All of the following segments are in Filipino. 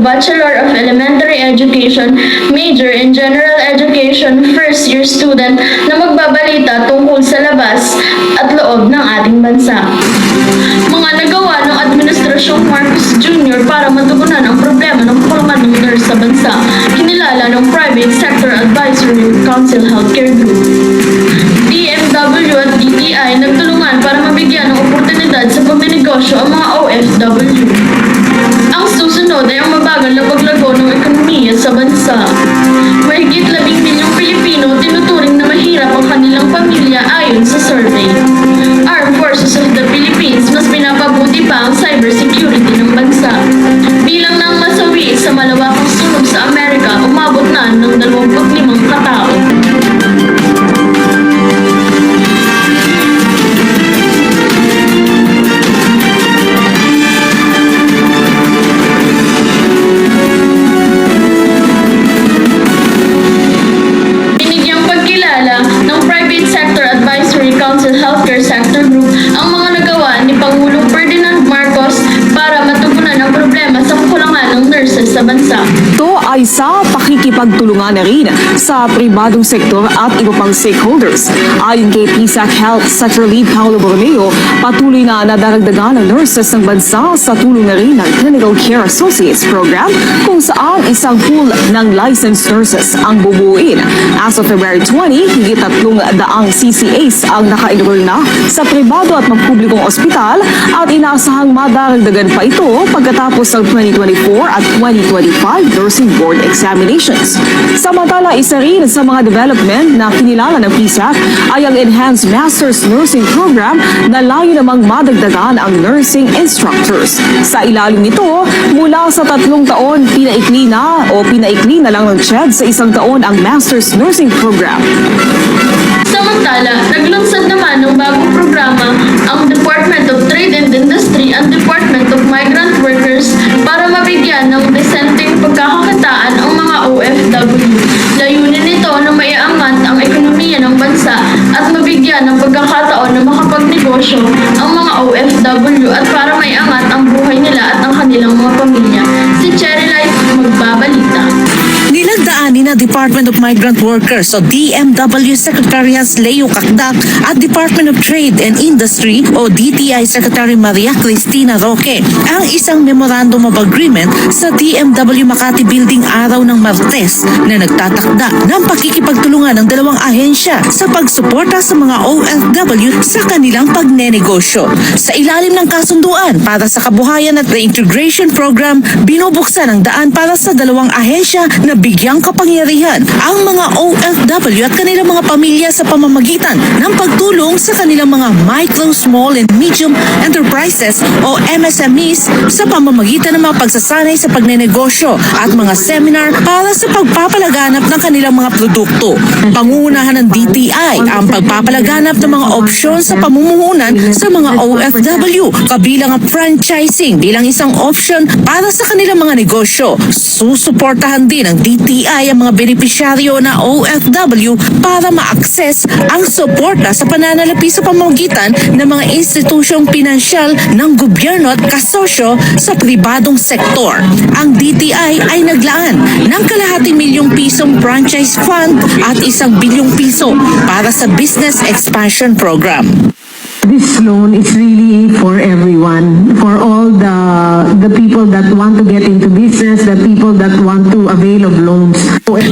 Bachelor of Elementary Education, major in General Education, first-year student na magbabalita tungkol sa labas at loob ng ating bansa. Mga nagawa ng Administrasyong Marcos Jr. para matugunan ang problema ng kakulangan ng nurse sa bansa, kinilala ng Private Sector Advisory Council Healthcare Group. DMW at DTI nagtulungan para mabigyan ng oportunidad sa pagnenegosyo ang mga OFW. Ang susunod ay ang mabagal na paglago ng ekonomiya sa bansa. Mahigit 10 milyong Pilipino tinuturing na mahirap ang kanilang pamilya ayon sa survey. Armed Forces of the Philippines mas pinapabuti pa ang cybersecurity ng bansa. Bilang ng masawi sa malawakang sunog sa Amerika, umabot na ng 25 katao. Healthcare Sector Group ang mga nagawa ni Pangulong Ferdinand Marcos para matugunan ang problema sa kakulangan ng nurses sa bansa. Ito ay sa pakikipagtulungan na rin sa pribadong sektor at iba pang stakeholders. Ayon kay PSAC Health Sector Lead Paolo Borromeo, patuloy na nadaragdagan ng nurses ng bansa sa tulong na rin ng Clinical Care Associates Program kung saan isang pool ng licensed nurses ang bubuuin. As of February 20, higit 300 CCAs ang naka-enroll na sa pribado at magpublikong ospital at inaasahang madaragdagan pa ito pagkatapos ng 2024 at 2025 Nursing Board Examinations. Samantala, isa rin sa mga development na kinilala ng PSAC ay ang Enhanced Master's Nursing Program na layo namang madagdagan ang nursing instructors. Sa ilalim nito, mula sa 3 taon, pinaikli na lang ng CHED sa 1 taon ang Master's Nursing Program. Samantala, naglunsad naman ng bagong programa ang Department of Trade and Industry at Department of Migrant Workers para mabigyan ng desenteng pagkakakitaan ang mga OFW. Layunin nito na maiangat ang ekonomiya ng bansa at mabigyan ng pagkakataon na makapagnegosyo ang mga OFW at para maiangat ang buhay nila at ang kanilang mga pamilya. Si Cherry Light magbabalita. Nilagdaan ni na Department of Migrant Workers o DMW Secretariats Leo Cacdac at Department of Trade and Industry o DTI Secretary Maria Cristina Roque ang isang Memorandum of Agreement sa DMW Makati Building araw ng Martes na nagtatakda ng pakikipagtulungan ng dalawang ahensya sa pagsuporta sa mga OFW sa kanilang pagnenegosyo. Sa ilalim ng kasunduan para sa kabuhayan at reintegration program, binubuksan ang daan para sa dalawang ahensya na bigyang kapangyarihan ang mga OFW at kanilang mga pamilya sa pamamagitan ng pagtulong sa kanilang mga micro, small and medium enterprises o MSMEs sa pamamagitan ng mga pagsasanay sa pagnenegosyo at mga seminar para sa pagpapalaganap ng kanilang mga produkto. Pangungunahan ng DTI ang pagpapalaganap ng mga opsyon sa pamumuhunan sa mga OFW, kabilang ang franchising bilang isang option para sa kanilang mga negosyo. Susuportahan din ng DTI ang mga benepisyaryo na OFW para ma-access ang suporta sa pananalapi sa pamamagitan ng mga institusyong pinansyal ng gobyerno at kasosyo sa pribadong sektor. Ang DTI ay naglaan ng ₱250 franchise fund at ₱1 bilyong para sa Business Expansion Program. This loan is really for everyone, for all the people that want to get into business, the people that want to avail of loans.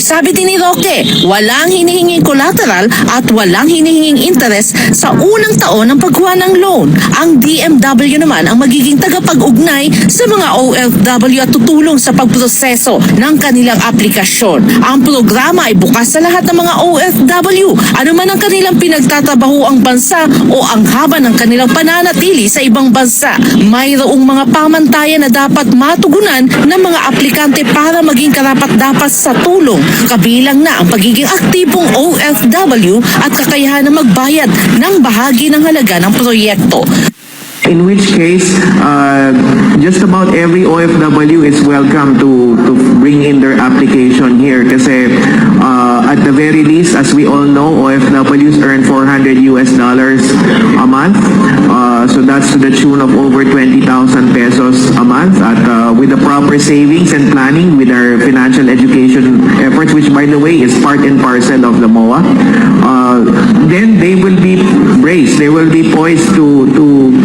Sabi din ni Roque, walang hinihinging collateral at walang hinihinging interest sa unang taon ng pagkuha ng loan. Ang DMW naman ang magiging tagapag-ugnay sa mga OFW at tutulong sa pagproseso ng kanilang aplikasyon. Ang programa ay bukas sa lahat ng mga OFW, anuman ang kanilang pinagtatrabaho ang bansa o ang haba ng kanilang pananatili sa ibang bansa. Mayroong mga pamantayan na dapat matugunan ng mga aplikante para maging karapat-dapat sa tulong. Kabilang na ang pagiging aktibong OFW at kakayahan na magbayad ng bahagi ng halaga ng proyekto. In which case, just about every OFW is welcome to bring in their application here kasi At the very least, as we all know, OFWs earn $400 a month. So that's to the tune of over 20,000 pesos a month. At with the proper savings and planning with our financial education efforts, which by the way is part and parcel of the MOA, then they will be braced. They will be poised to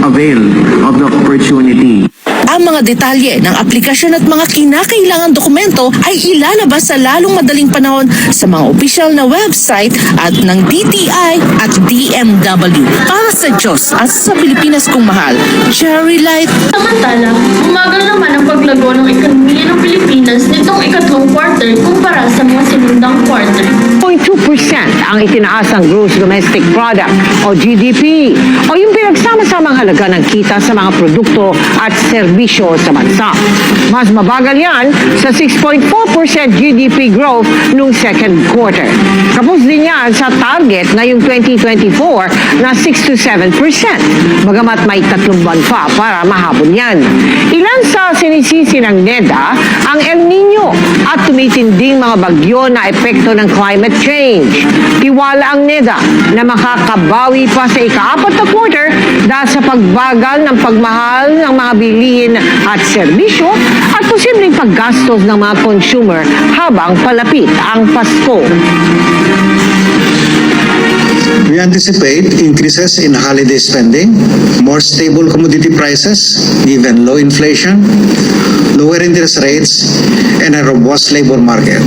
avail of the opportunity. Ang mga detalye ng aplikasyon at mga kinakailangan dokumento ay ilalabas sa lalong madaling panahon sa mga opisyal na website at ng DTI at DMW. Para sa Diyos at sa Pilipinas kong mahal, Cherry Light. Samantala, umagal naman ang paglago ng ekonomiya ng Pilipinas nitong ikatlong quarter kumpara sa mga sinundang quarter. 0.2% ang itinaas ng gross domestic product o GDP o yung pinagsama-samang halaga ng kita sa mga produkto at serbisyo sa bansa. Mas mabagal yan sa 6.4% GDP growth noong second quarter. Kapos din yan sa target ngayong 2024 na 6 to 7%. Bagamat may 3 buwan pa para mahabol yan. Ilan sa sinisisi ng NEDA ang El Nino at tumitinding mga bagyo na epekto ng climate change. Tiwala ang NEDA na makakabawi pa sa ika-4 na quarter dahil sa pagbagal ng pagmahal ng mga bilihin at serbisyo at posibleng paggastos ng mga consumer habang palapit ang Pasko. We anticipate increases in holiday spending, more stable commodity prices, given low inflation, lower interest rates, and a robust labor market.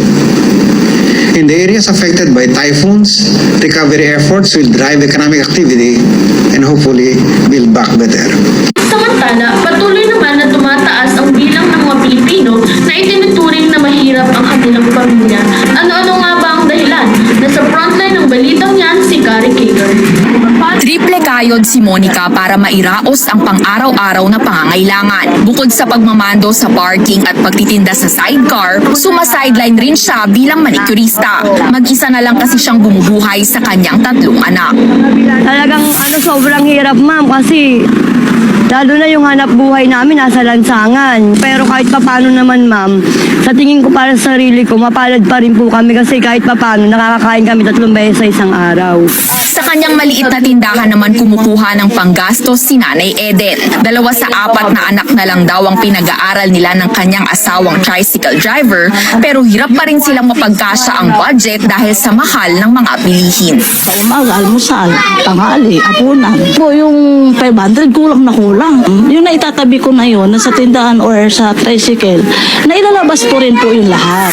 In the areas affected by typhoons, recovery efforts will drive economic activity and hopefully build back better. Samantala, patuloy naman na tumataas ang bilang ng mga Pilipino na itinuturing na mahirap ang kanilang pamilya. Ano-ano nga ba ang dahilan? Nasa frontline ng balitang yan si Kari Kager. Triple kayod si Monica para mairaos ang pang-araw-araw na pangangailangan. Bukod sa pagmamando sa parking at pagtitinda sa sidecar, sumasideline rin siya bilang manicurista. Mag-isa na lang kasi siyang bumubuhay sa kanyang 3 anak. Talagang sobrang hirap ma'am kasi lalo na yung hanap buhay namin nasa lansangan. Pero kahit papano naman ma'am, sa tingin ko para sa sarili ko, mapalad pa rin po kami kasi kahit papano nakakakain kami 3 beses sa isang araw. Sa kanyang maliit na tindahan naman kumukuha ng panggastos si Nanay Eden. 2 sa 4 na anak na lang daw ang pinag-aaral nila ng kanyang asawang tricycle driver, pero hirap pa rin silang mapagkasya ang budget dahil sa mahal ng mga bilihin. Sa umaga, almusal, tanghali, apunan. Po yung 500 kulang na kulang. Yung naitatabi ko na yun, nasa tindahan or sa tricycle, nailalabas po rin po yung lahat.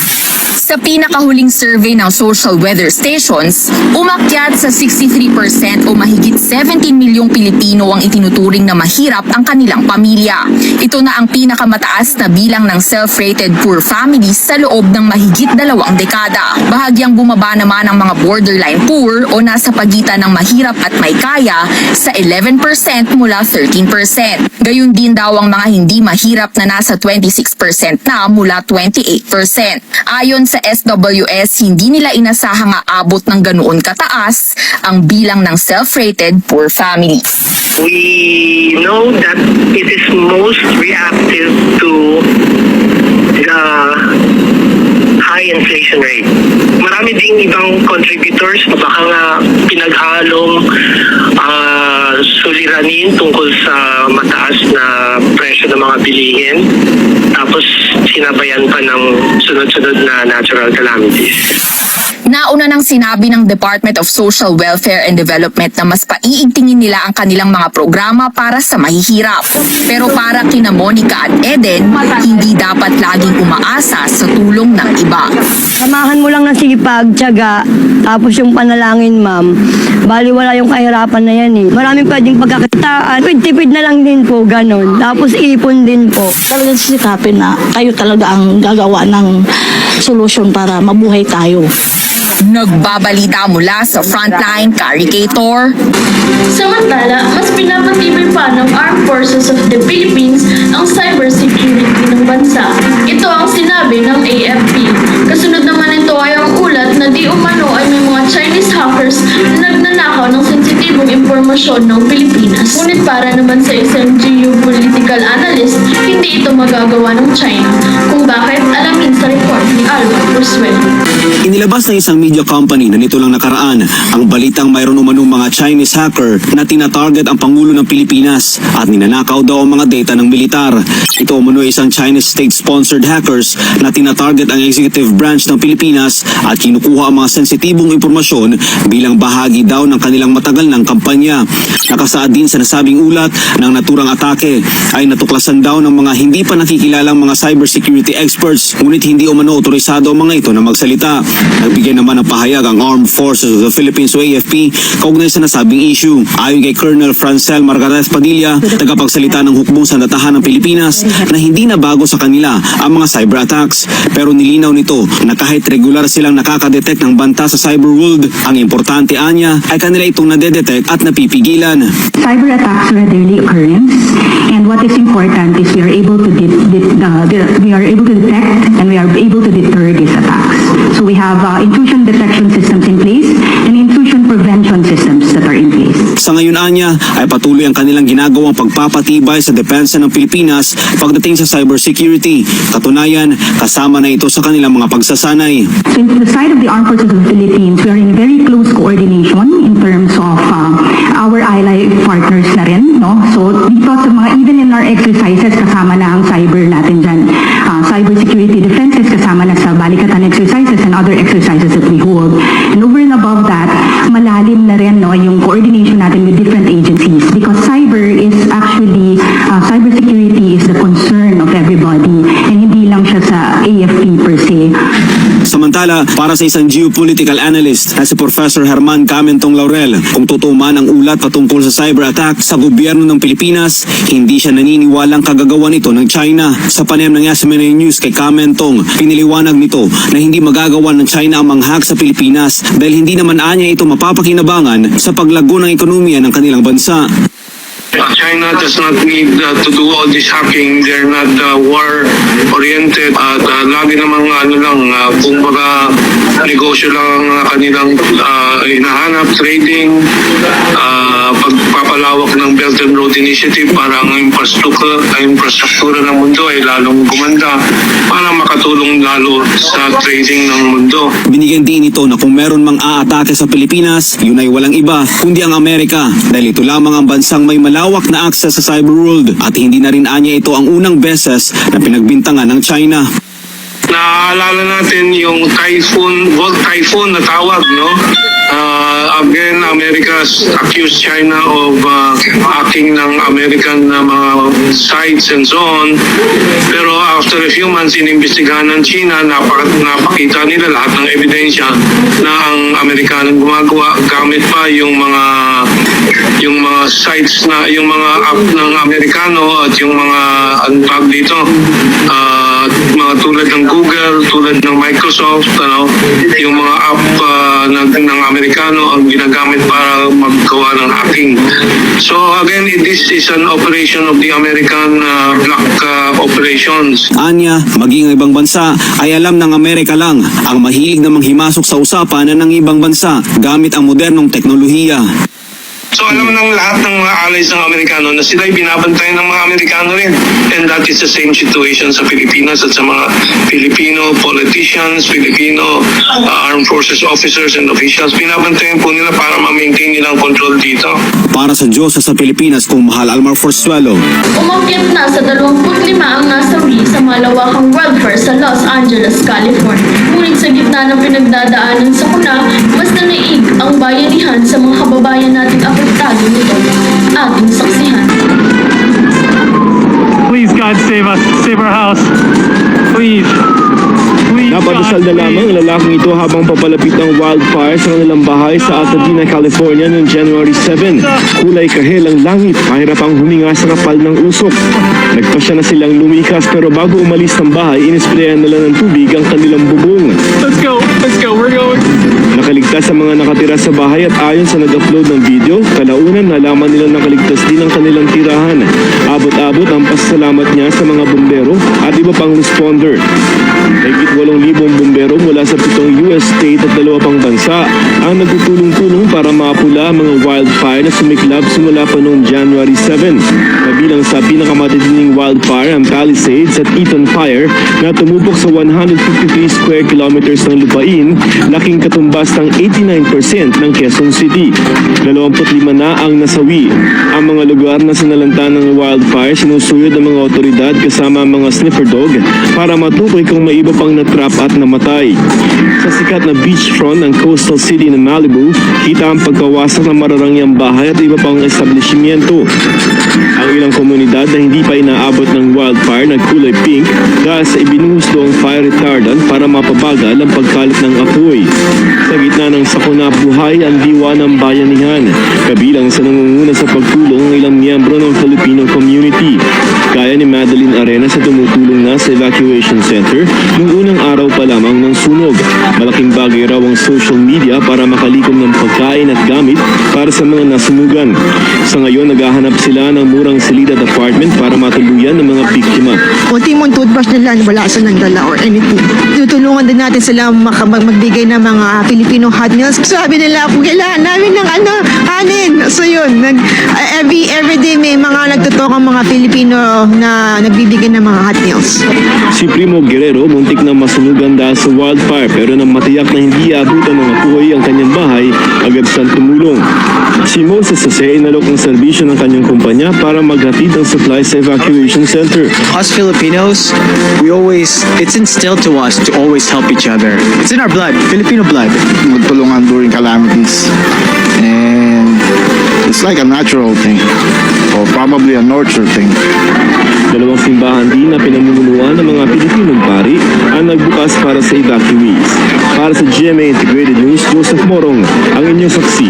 Sa pinakahuling survey ng social weather stations, umakyat sa 63% o mahigit 17 milyong Pilipino ang itinuturing na mahirap ang kanilang pamilya. Ito na ang pinakamataas na bilang ng self-rated poor families sa loob ng mahigit 2 dekada. Bahagyang bumaba naman ang mga borderline poor o nasa pagitan ng mahirap at may kaya sa 11% mula 13%. Gayun din daw ang mga hindi mahirap na nasa 26% na mula 28%. Ayon sa SWS, hindi nila inasahang aabot ng ganoon kataas ang bilang ng self-rated poor families. We know that it is most reactive to the high inflation rate. Marami ding ibang contributors, baka nga pinaghalong suliranin tungkol sa mataas na presyo ng mga bilihin. Tapos sinabayan pa ng sunod-sunod na natural calamities. Nauna nang sinabi ng Department of Social Welfare and Development na mas paiigtingin nila ang kanilang mga programa para sa mahihirap. Pero para kina Monica at Eden, hindi dapat laging umaasa sa tulong ng iba. Samahan mo lang ng sipag, tiyaga, tapos yung panalangin ma'am. Baliwala yung kahirapan na yan eh. Maraming pwedeng pagkakitaan. Tipid na lang din po, ganon. Tapos ipon din po. Talagang sisikapin na kayo talaga ang gagawa ng solusyon para mabuhay tayo. Nagbabalita mula sa Frontline, Kari Kator. Samantala, mas pinapatibay pa ng Armed Forces of the Philippines ang cybersecurity ng bansa. Ito ang sinabi ng AFP. Kasunod naman ito ay ang ulat na di umano ay may mga Chinese hackers na nagnanakaw ng sensitibong impormasyon ng Pilipinas. Ngunit para naman sa isang geopolitical analyst, hindi hindi ito magagawa ng China. Kung bakit, alamin sa report ni Alvin Porsuelo. Inilabas ng isang media company na nito lang nakaraan ang balitang mayroon umanong mga Chinese hacker na tinatarget ang Pangulo ng Pilipinas at ninanakaw daw ang mga data ng militar. Ito umano ay isang Chinese state-sponsored hackers na tinatarget ang executive branch ng Pilipinas at kinukuha ang mga sensitibong impormasyon bilang bahagi daw ng kanilang matagal ng kampanya. Nakasaad din sa nasabing ulat ng naturang atake ay natuklasan daw ng mga hindi pa nakikilalang mga cybersecurity experts, ngunit hindi umano otorisado ang mga ito na magsalita. Nagbigay naman ng pahayag ang Armed Forces of the Philippines o AFP kaugnay sa nasabing issue. Ayon kay Colonel Francel Margarez Padilla, tagapagsalita ng hukbong sandatahan ng Pilipinas, na hindi na bago sa kanila ang mga cyber attacks. Pero nilinaw nito na kahit regular silang nakakadetect ng banta sa cyber world, ang importante anya ay kanila itong nadedetect at napipigilan. Cyber attacks are a daily occurrence, and what is important is we are able to detect and we are able to deter these attacks. So we have intrusion detection systems in place and intrusion prevention systems that are in place. Sa ngayon anya ay patuloy ang kanilang ginagawang pagpapatibay sa depensa ng Pilipinas pagdating sa cybersecurity. Katunayan, kasama na ito sa kanilang mga pagsasanay. So in the side of the Armed Forces of the Philippines, we are in very close coordination in terms of our ally partners na rin, no? So dito sa mga, even in our exercises, kasama na ang cyber natin dyan. Cyber security defenses, kasama na sa balikatan exercises and other exercises that we hold. And over and above that, malalim na rin, no, yung coordination natin with different agencies, because cyber security is the concern of everybody and hindi lang siya sa AFP per se. Samantala, para sa isang geopolitical analyst na si Professor Herman Camentong Laurel, kung totoo man ang ulat patungkol sa cyber attack sa gobyerno ng Pilipinas, hindi siya naniniwalang kagagawan ito ng China. Sa panayam ng SMNA News kay Camentong, piniliwanag nito na hindi magagawa ng China ang manghack sa Pilipinas dahil hindi naman anya ito mapapakinabangan sa paglago ng ekonomiya ng kanilang bansa. China does not need to do all this hacking. They're not war-oriented. At lagi namang kumbaga negosyo lang ang kanilang hinahanap, trading, pagpapalawak ng Belt and Road Initiative para ang infrastruktura ng mundo ay lalong gumanda para makatulong lalo sa trading ng mundo. Binigyan din ito na kung meron mang aatake sa Pilipinas, yun ay walang iba kundi ang Amerika dahil ito lamang ang bansang may malawak na access sa cyber world at hindi na rin anya ito ang unang beses na pinagbintangan ng China. Naaalala natin yung Volt Typhoon na tawag, no? Again, America accused China of hacking ng American mga sites and so on. Pero after a few months, inimbestigahan ng China, napakita nila lahat ng ebidensya na ang Amerikanong gumagawa gamit pa yung mga sites na yung mga app ng Amerikano at yung mga tawag dito mga tulad ng Google, tulad ng Microsoft, yung mga app ng Amerikano ang ginagamit para maggawa ng hacking. So again, this is an operation of the American black operations. Anya, maging ang ibang bansa ay alam ng Amerika lang ang mahilig na manghimasok sa usapan ng ibang bansa gamit ang modernong teknolohiya. So alam ng lahat ng mga allies ng Amerikano na sila'y binabantayan ng mga Amerikano rin. And that is the same situation sa Pilipinas at sa mga Filipino politicians, Filipino armed forces officers and officials. Binabantayan po nila para ma-maintain nilang control dito. Para sa Diyos sa Pilipinas, kung mahal Almar Forsuelo. Umakyat na sa 25 ang nasawi sa malawakang World Fair sa Los Angeles, California. Ngunit sa gitna ng pinagdadaanan sa kuna, mas nanaig ang bayanihan sa mga kababayan nating apektado nito. Ating saksihan. Please, God, save us. Save our house. Please. Napadasal na lamang ang lalaking ito habang papalapit ng wildfire sa kanilang bahay sa Altadena, California noong January 7. Kulay kahel ang langit, mahirap ang huminga sa kapal ng usok. Nagpasya na silang lumikas pero bago umalis ng bahay, inisprayan nila ng tubig ang kanilang bubong. Let's go, we're going. Nakaligtas sa mga nakatira sa bahay at ayon sa nag-upload ng video, kalaunan nalaman nila nakaligtas din ang kanilang tirahan. Abot-abot ang pasasalamat niya sa mga bumbero at iba pang responder. Higit 8,000 bumbero mula sa 7 US state at 2 pang bansa ang nagtutulong-tulong para mapula ang mga wildfire na sumiklab simula pa noong January 7. Kabilang sa pinakamatitinding wildfire ang Palisades at Eaton Fire na tumupok sa 153 square kilometers ng lupain, laking katumbas ng 89% ng Quezon City. 25 na ang nasawi. Ang mga lugar na sinalanta ng wildfire sinusuyod ng mga otoridad kasama ang mga sniffer dog para matukoy kung may iba pang natrap at namatay. Sa sikat na beachfront ng coastal city ng Malibu, kita ang pagkawasak ng mararangyang bahay at iba pang establishmento. Ang ilang komunidad na hindi pa inaabot ng wildfire nagkulay pink dahil sa ibinuhos doong fire retardant para mapabagal ang pagkalat ng apoy. Sa gitna ng sakuna buhay ang diwa ng bayanihan, kabilang sa nangunguna sa pagtulong ng ilang miyembro ng Filipino community. Kaya ni Madeline Arenas na tumutulong na sa evacuation center noong unang araw pa lamang ng sunog. Malaking bagay raw ang social media para makalikom ng pagkain at gamit para sa mga nasunugan. Sa ngayon, naghahanap sila ng murang silid at apartment para matuluyan ng mga biktima. Ultimong toothbrush nila, wala sa nagdala or anything. Tutulungan din natin sila magbigay ng mga Filipino hot meals. Sabi nila, kailangan namin ng kanin. So yun, every day may mga nagtutokang mga Filipino na nagbibigay ng mga hot meals. Si Primo Guerrero muntik na masunugan dahil sa wildfire pero nang matiyak na hindi abutan ng apoy ang kanyang bahay, agad siyang tumulong. Si Moses Jose inalok ng serbisyo ng kanyang kumpanya para maghatid ng supply sa evacuation center. Us Filipinos, it's instilled to us to always help each other. It's in our blood, Filipino blood. Magtulungan during calamities. And it's like a natural thing. Or probably a nurture thing. Dalawang simbahan din na pinamumunuan ng mga Pilipinong pari ang nagbukas para sa evacuees. Para sa GMA Integrated News, Joseph Morong, ang inyong saksi.